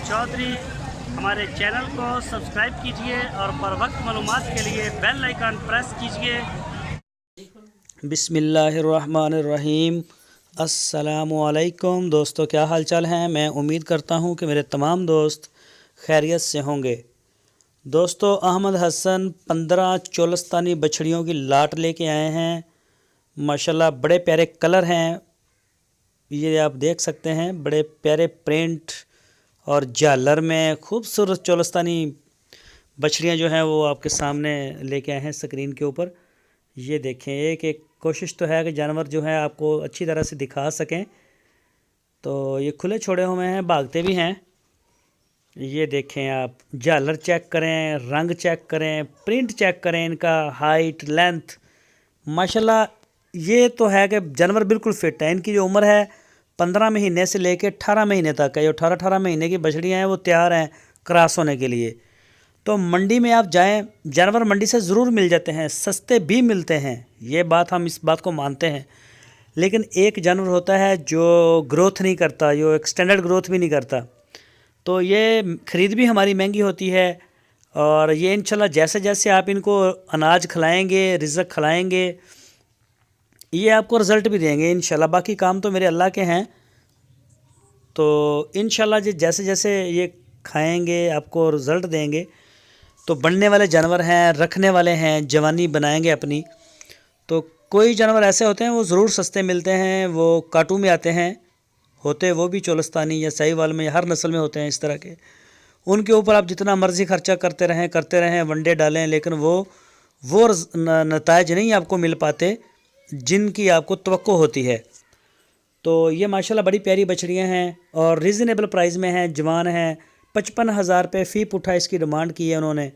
चौधरी। हमारे चैनल को सब्सक्राइब कीजिए और बर वक्त मालूमात के लिए बेल आइकन प्रेस कीजिए। बिस्मिल्लाहिर्रहमानिर्रहीम। अस्सलामुअलैकुम दोस्तों, क्या हाल चाल हैं। मैं उम्मीद करता हूं कि मेरे तमाम दोस्त खैरियत से होंगे। दोस्तों, अहमद हसन 15 चोलस्तानी बछड़ियों की लाट लेके आए हैं। माशाल्लाह बड़े प्यारे कलर हैं, ये आप देख सकते हैं। बड़े प्यारे प्रिंट और झालर में खूबसूरत चोलस्तानी बछड़ियाँ जो हैं वो आपके सामने लेके आए हैं स्क्रीन के ऊपर। ये देखें, एक एक कोशिश तो है कि जानवर जो है आपको अच्छी तरह से दिखा सकें। तो ये खुले छोड़े हुए हैं, भागते भी हैं। ये देखें, आप झालर चेक करें, रंग चेक करें, प्रिंट चेक करें, इनका हाइट लेंथ। माशाल्लाह ये तो है कि जानवर बिल्कुल फिट है। इनकी जो उम्र है 15 महीने से लेकर 18 महीने तक है। जो 18 महीने की बछड़ियाँ हैं वो तैयार हैं क्रॉस होने के लिए। तो मंडी में आप जाएं, जानवर मंडी से ज़रूर मिल जाते हैं, सस्ते भी मिलते हैं, ये बात हम इस बात को मानते हैं। लेकिन एक जानवर होता है जो ग्रोथ नहीं करता, जो एक स्टैंडर्ड ग्रोथ भी नहीं करता। तो ये ख़रीद भी हमारी महंगी होती है। और ये इंशाल्लाह जैसे जैसे आप इनको अनाज खिलाएँगे, रिज़्क़ खिलाएँगे, ये आपको रिज़ल्ट भी देंगे इंशाल्लाह। बाकी काम तो मेरे अल्लाह के हैं। तो इंशाल्लाह जैसे जैसे ये खाएंगे आपको रिज़ल्ट देंगे। तो बढ़ने वाले जानवर हैं, रखने वाले हैं, जवानी बनाएंगे अपनी। तो कोई जानवर ऐसे होते हैं वो ज़रूर सस्ते मिलते हैं, वो काटू में आते हैं, होते वो भी चोलस्तानी या साहिवाल में, हर नस्ल में होते हैं इस तरह के। उनके ऊपर आप जितना मर्ज़ी खर्चा करते रहें, वनडे डालें, लेकिन वो नताइज नहीं आपको मिल पाते जिनकी आपको तवक्को होती है। तो ये माशाल्लाह बड़ी प्यारी बछड़ियाँ हैं और रीज़नेबल प्राइस में हैं, जवान हैं। 55,000 रुपये फ़ी पुट्ठा इसकी डिमांड की है उन्होंने।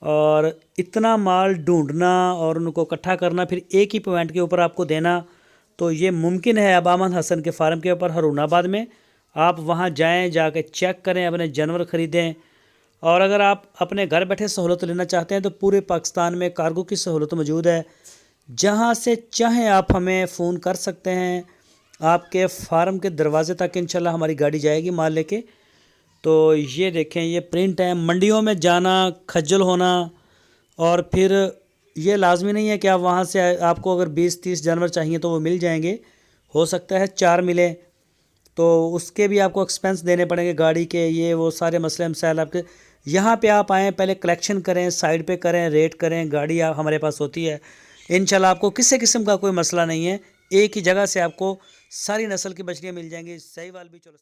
और इतना माल ढूंढना और उनको इकट्ठा करना, फिर एक ही पॉइंट के ऊपर आपको देना, तो ये मुमकिन है। अब अहमद हसन के फार्म के ऊपर हरुणाबाद में आप वहाँ जाएँ, जाके चेक करें, अपने जानवर ख़रीदें। और अगर आप अपने घर बैठे सहूलत लेना चाहते हैं तो पूरे पाकिस्तान में कार्गो की सहूलत मौजूद है। जहाँ से चाहें आप हमें फ़ोन कर सकते हैं, आपके फार्म के दरवाज़े तक इंशाल्लाह हमारी गाड़ी जाएगी माल लेके। तो ये देखें, ये प्रिंट है। मंडियों में जाना, खज्जल होना, और फिर ये लाजमी नहीं है कि आप वहाँ से आपको अगर 20-30 जानवर चाहिए तो वो मिल जाएंगे। हो सकता है 4 मिले, तो उसके भी आपको एक्सपेंस देने पड़ेंगे गाड़ी के, ये वो सारे मसले मसाइल आपके। यहाँ पे आप आएँ, पहले कलेक्शन करें, साइड पे करें, रेट करें, गाड़ी आप हमारे पास होती है इंशाल्लाह। आपको किसी किस्म का कोई मसला नहीं है, एक ही जगह से आपको सारी नस्ल की बछड़ियाँ मिल जाएंगी। साहिवाल भी चलो।